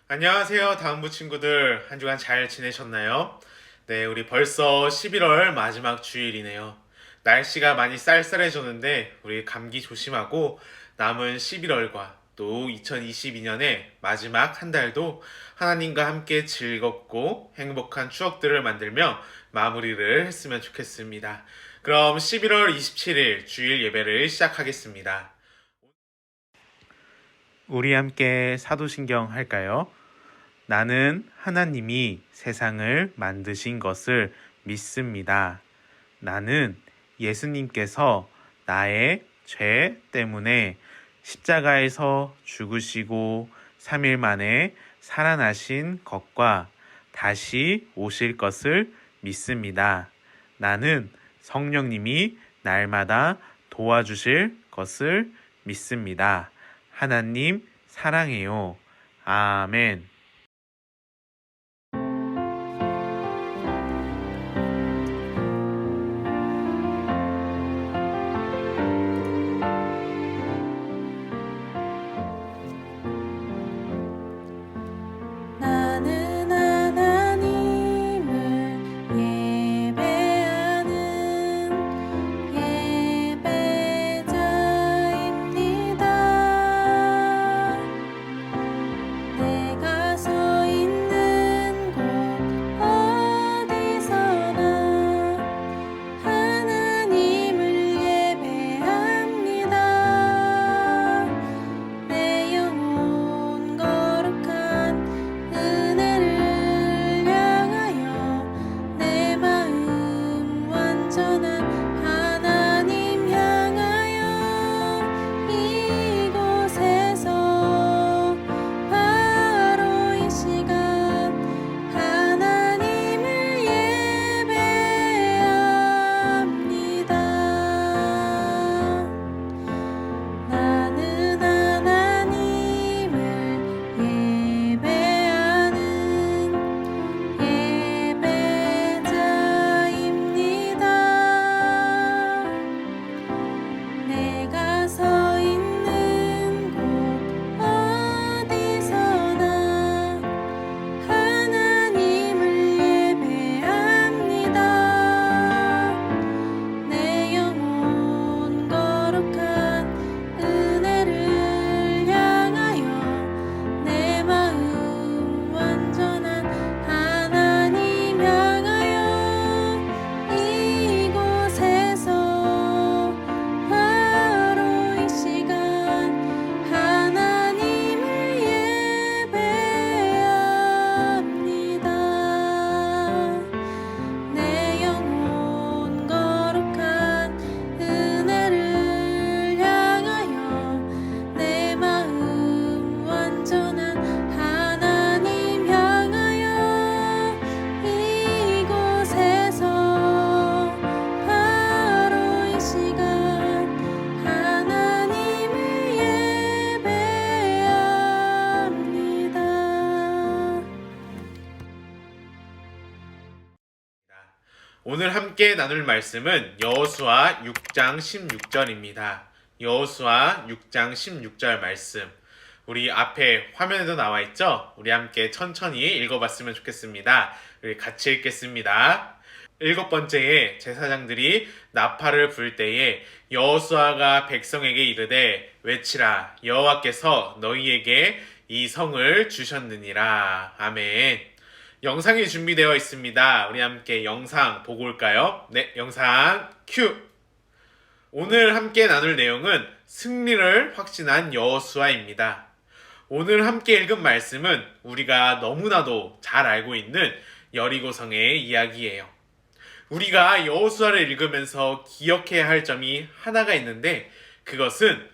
안녕하세요, 다음부 친구들. 한 주간 잘 지내셨나요? 네, 우리 벌써 11월 마지막 주일이네요. 날씨가 많이 쌀쌀해졌는데, 우리 감기 조심하고, 남은 11월과 또 2022년의 마지막 한 달도 하나님과 함께 즐겁고 행복한 추억들을 만들며 마무리를 했으면 좋겠습니다. 그럼 11월 27일 주일 예배를 시작하겠습니다. 우리 함께 사도신경 할까요? 나는 하나님이 세상을 만드신 것을 믿습니다. 나는 예수님께서 나의 죄 때문에 십자가에서 죽으시고 3일 만에 살아나신 것과 다시 오실 것을 믿습니다. 나는 성령님이 날마다 도와주실 것을 믿습니다. 하나님 사랑해요. 아멘. 나는 하나님을 예배하는 예배자입니다. 내가 서 있는 곳 어디서나 하나님을 예배합니다. 내 영혼 거룩한 은혜를 향하여 내 마음 완전한 하나님 향하여 이곳에서 바로 이 시간 하나님을 예배합니다. 나는 하나님을 예배하는 예배자입니다. 내가 서 있는 곳 어디서나 하나님을 예배합니다. 내 영혼 거룩한 은혜를 향하여 내 마음 완전한 하나님 향하여 이곳에서 바로 이 시간 하나님을 예배합니다. 내 영혼 거룩한 은혜를 향하여 내 마음 완전한 하나님 향하여 이곳에서 바로 이 시간 하나님을 예배합니다. 오늘 함께 나눌 말씀은 여호수아 6장 16절입니다. 여호수아 6장 16절 말씀. 우리 앞에 화면에도 나와 있죠? 우리 함께 천천히 읽어봤으면 좋겠습니다. 우리 같이 읽겠습니다. 일곱 번째에 제사장들이 나팔을 불 때에 여호수아가 백성에게 이르되 외치라 여호와께서 너희에게 이 성을 주셨느니라. 아멘. 영상이 준비되어 있습니다. 우리 함께 영상 보고 올까요? 네, 영상 큐! 오늘 함께 나눌 내용은 승리를 확신한 여호수아입니다. 오늘 함께 읽은 말씀은 우리가 너무나도 잘 알고 있는 여리고성의 이야기예요. 우리가 여호수아를 읽으면서 기억해야 할 점이 하나가 있는데 그것은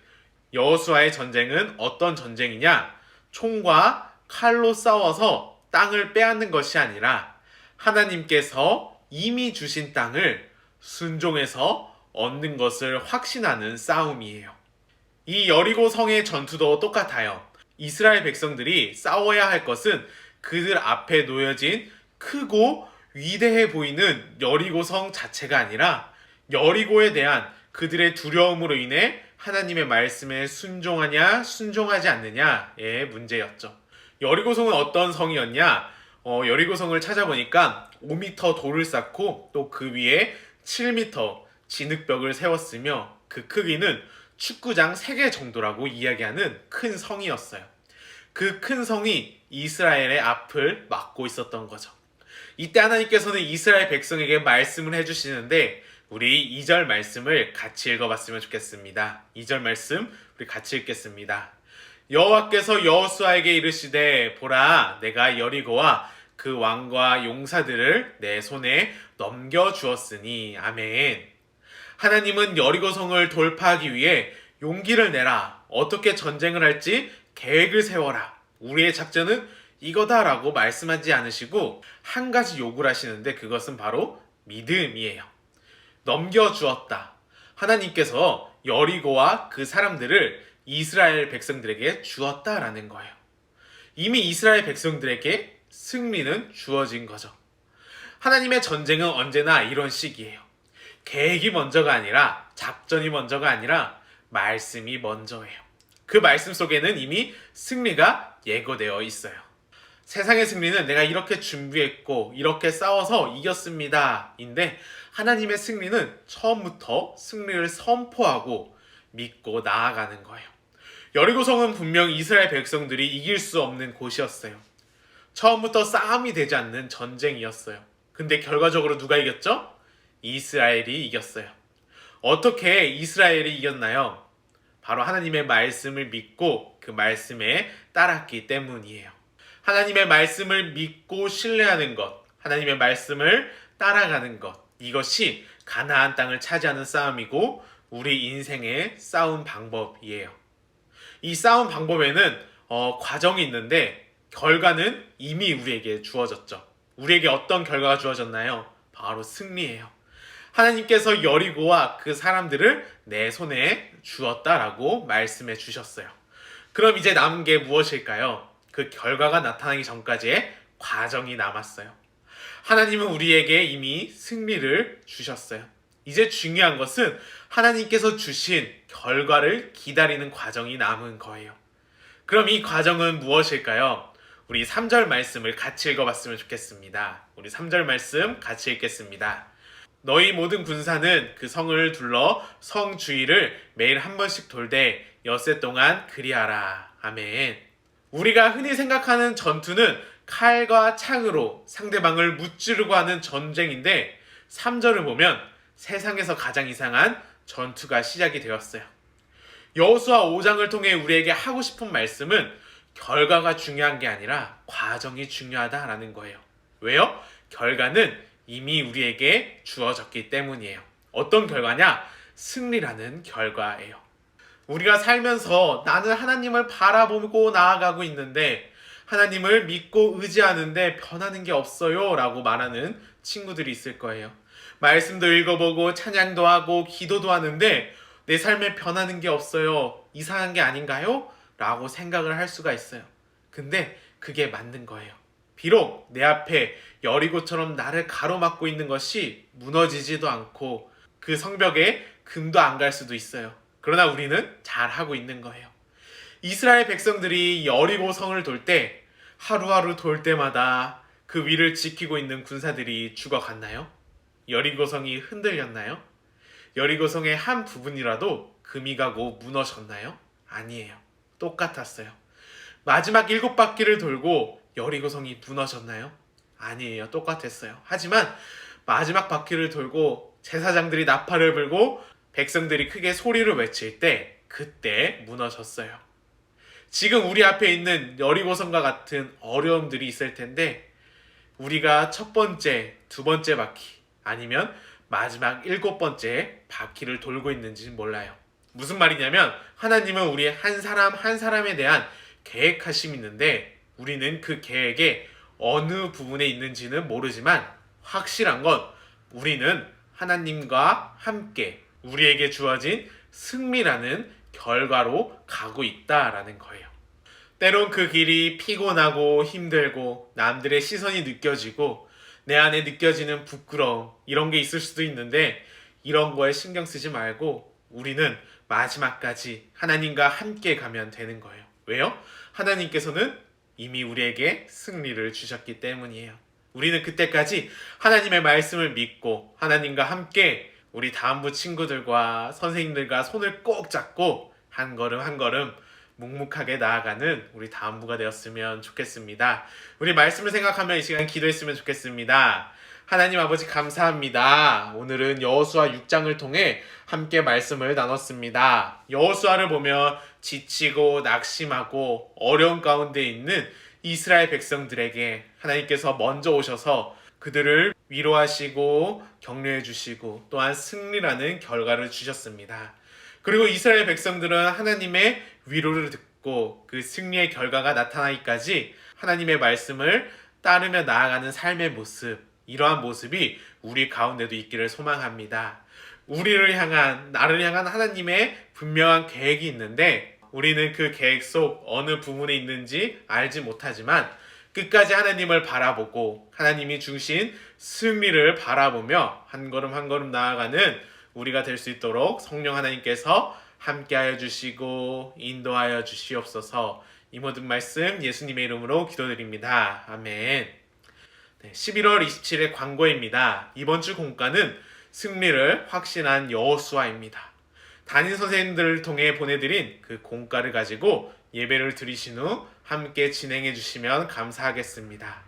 여호수아의 전쟁은 어떤 전쟁이냐? 총과 칼로 싸워서 땅을 빼앗는 것이 아니라 하나님께서 이미 주신 땅을 순종해서 얻는 것을 확신하는 싸움이에요. 이 여리고 성의 전투도 똑같아요. 이스라엘 백성들이 싸워야 할 것은 그들 앞에 놓여진 크고 위대해 보이는 여리고 성 자체가 아니라 여리고에 대한 그들의 두려움으로 인해 하나님의 말씀에 순종하냐 순종하지 않느냐의 문제였죠. 여리고성은 어떤 성이었냐? 여리고성을 찾아보니까 5m 돌을 쌓고 또 그 위에 7m 진흙벽을 세웠으며 그 크기는 축구장 3개 정도라고 이야기하는 큰 성이었어요. 그 큰 성이 이스라엘의 앞을 막고 있었던 거죠. 이때 하나님께서는 이스라엘 백성에게 말씀을 해주시는데 우리 2절 말씀을 같이 읽어봤으면 좋겠습니다. 2절 말씀 우리 같이 읽겠습니다. 여호와께서 여호수아에게 이르시되 보라 내가 여리고와 그 왕과 용사들을 내 손에 넘겨주었으니 아멘. 하나님은 여리고성을 돌파하기 위해 용기를 내라. 어떻게 전쟁을 할지 계획을 세워라. 우리의 작전은 이거다라고 말씀하지 않으시고 한 가지 요구를 하시는데 그것은 바로 믿음이에요. 넘겨주었다. 하나님께서 여리고와 그 사람들을 이스라엘 백성들에게 주었다라는 거예요. 이미 이스라엘 백성들에게 승리는 주어진 거죠. 하나님의 전쟁은 언제나 이런 식이에요. 계획이 먼저가 아니라 작전이 먼저가 아니라 말씀이 먼저예요. 그 말씀 속에는 이미 승리가 예고되어 있어요. 세상의 승리는 내가 이렇게 준비했고 이렇게 싸워서 이겼습니다. 인데 하나님의 승리는 처음부터 승리를 선포하고 믿고 나아가는 거예요. 여리고성은 분명 이스라엘 백성들이 이길 수 없는 곳이었어요. 처음부터 싸움이 되지 않는 전쟁이었어요. 근데 결과적으로 누가 이겼죠? 이스라엘이 이겼어요. 어떻게 이스라엘이 이겼나요? 바로 하나님의 말씀을 믿고 그 말씀에 따랐기 때문이에요. 하나님의 말씀을 믿고 신뢰하는 것, 하나님의 말씀을 따라가는 것, 이것이 가나안 땅을 차지하는 싸움이고 우리 인생의 싸움 방법이에요. 이 싸움 방법에는 과정이 있는데 결과는 이미 우리에게 주어졌죠. 우리에게 어떤 결과가 주어졌나요? 바로 승리예요. 하나님께서 여리고와 그 사람들을 내 손에 주었다라고 말씀해 주셨어요. 그럼 이제 남은 게 무엇일까요? 그 결과가 나타나기 전까지의 과정이 남았어요. 하나님은 우리에게 이미 승리를 주셨어요. 이제 중요한 것은 하나님께서 주신 결과를 기다리는 과정이 남은 거예요. 그럼 이 과정은 무엇일까요? 우리 3절 말씀을 같이 읽어봤으면 좋겠습니다. 우리 3절 말씀 같이 읽겠습니다. 너희 모든 군사는 그 성을 둘러 성 주위를 매일 한 번씩 돌되 엿새 동안 그리하라. 아멘. 우리가 흔히 생각하는 전투는 칼과 창으로 상대방을 무찌르고 하는 전쟁인데 3절을 보면 세상에서 가장 이상한 전투가 시작이 되었어요. 여호수아 5장을 통해 우리에게 하고 싶은 말씀은 결과가 중요한 게 아니라 과정이 중요하다라는 거예요. 왜요? 결과는 이미 우리에게 주어졌기 때문이에요. 어떤 결과냐? 승리라는 결과예요. 우리가 살면서 나는 하나님을 바라보고 나아가고 있는데 하나님을 믿고 의지하는데 변하는 게 없어요 라고 말하는 친구들이 있을 거예요. 말씀도 읽어보고 찬양도 하고 기도도 하는데 내 삶에 변하는 게 없어요. 이상한 게 아닌가요? 라고 생각을 할 수가 있어요. 근데 그게 맞는 거예요. 비록 내 앞에 여리고처럼 나를 가로막고 있는 것이 무너지지도 않고 그 성벽에 금도 안 갈 수도 있어요. 그러나 우리는 잘하고 있는 거예요. 이스라엘 백성들이 여리고 성을 돌 때 하루하루 돌 때마다 그 위를 지키고 있는 군사들이 죽어갔나요? 여리고성이 흔들렸나요? 여리고성의 한 부분이라도 금이 가고 무너졌나요? 아니에요. 똑같았어요. 마지막 7바퀴를 돌고 여리고성이 무너졌나요? 아니에요. 똑같았어요. 하지만 마지막 바퀴를 돌고 제사장들이 나팔을 불고 백성들이 크게 소리를 외칠 때 그때 무너졌어요. 지금 우리 앞에 있는 여리고성과 같은 어려움들이 있을 텐데 우리가 첫 번째, 두 번째 바퀴 아니면 마지막 7번째 바퀴를 돌고 있는지는 몰라요. 무슨 말이냐면 하나님은 우리 한 사람 한 사람에 대한 계획하심이 있는데 우리는 그 계획의 어느 부분에 있는지는 모르지만 확실한 건 우리는 하나님과 함께 우리에게 주어진 승리라는 결과로 가고 있다라는 거예요. 때론 그 길이 피곤하고 힘들고 남들의 시선이 느껴지고 내 안에 느껴지는 부끄러움 이런 게 있을 수도 있는데 이런 거에 신경 쓰지 말고 우리는 마지막까지 하나님과 함께 가면 되는 거예요. 왜요? 하나님께서는 이미 우리에게 승리를 주셨기 때문이에요. 우리는 그때까지 하나님의 말씀을 믿고 하나님과 함께 우리 다음부 친구들과 선생님들과 손을 꼭 잡고 한 걸음 한 걸음 묵묵하게 나아가는 우리 다음부가 되었으면 좋겠습니다. 우리 말씀을 생각하며 이 시간 기도했으면 좋겠습니다. 하나님 아버지 감사합니다. 오늘은 여호수아 6장을 통해 함께 말씀을 나눴습니다. 여호수아를 보면 지치고 낙심하고 어려운 가운데 있는 이스라엘 백성들에게 하나님께서 먼저 오셔서 그들을 위로하시고 격려해 주시고 또한 승리라는 결과를 주셨습니다. 그리고 이스라엘 백성들은 하나님의 위로를 듣고 그 승리의 결과가 나타나기까지 하나님의 말씀을 따르며 나아가는 삶의 모습, 이러한 모습이 우리 가운데도 있기를 소망합니다. 우리를 향한, 나를 향한 하나님의 분명한 계획이 있는데 우리는 그 계획 속 어느 부분에 있는지 알지 못하지만 끝까지 하나님을 바라보고 하나님이 주신 승리를 바라보며 한 걸음 한 걸음 나아가는 우리가 될 수 있도록 성령 하나님께서 함께하여 주시고 인도하여 주시옵소서. 이 모든 말씀 예수님의 이름으로 기도드립니다. 아멘. 11월 27일 광고입니다. 이번 주 공과는 승리를 확신한 여호수아입니다. 담임 선생님들을 통해 보내드린 그 공과를 가지고 예배를 드리신 후 함께 진행해 주시면 감사하겠습니다.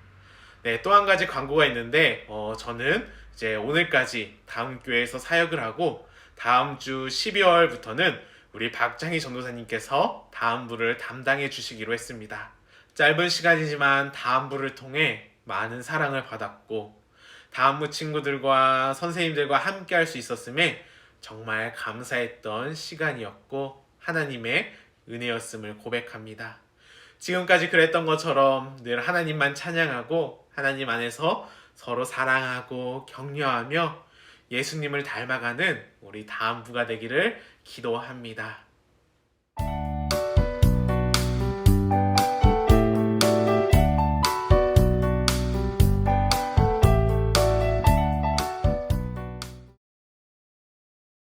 또 한 가지 광고가 있는데 저는 이제 오늘까지 다음 교회에서 사역을 하고 다음 주 12월부터는 우리 박장희 전도사님께서 다음 부를 담당해 주시기로 했습니다. 짧은 시간이지만 다음 부를 통해 많은 사랑을 받았고 다음부 친구들과 선생님들과 함께 할 수 있었음에 정말 감사했던 시간이었고 하나님의 은혜였음을 고백합니다. 지금까지 그랬던 것처럼 늘 하나님만 찬양하고 하나님 안에서 서로 사랑하고 격려하며 예수님을 닮아가는 우리 다음부가 되기를 기도합니다.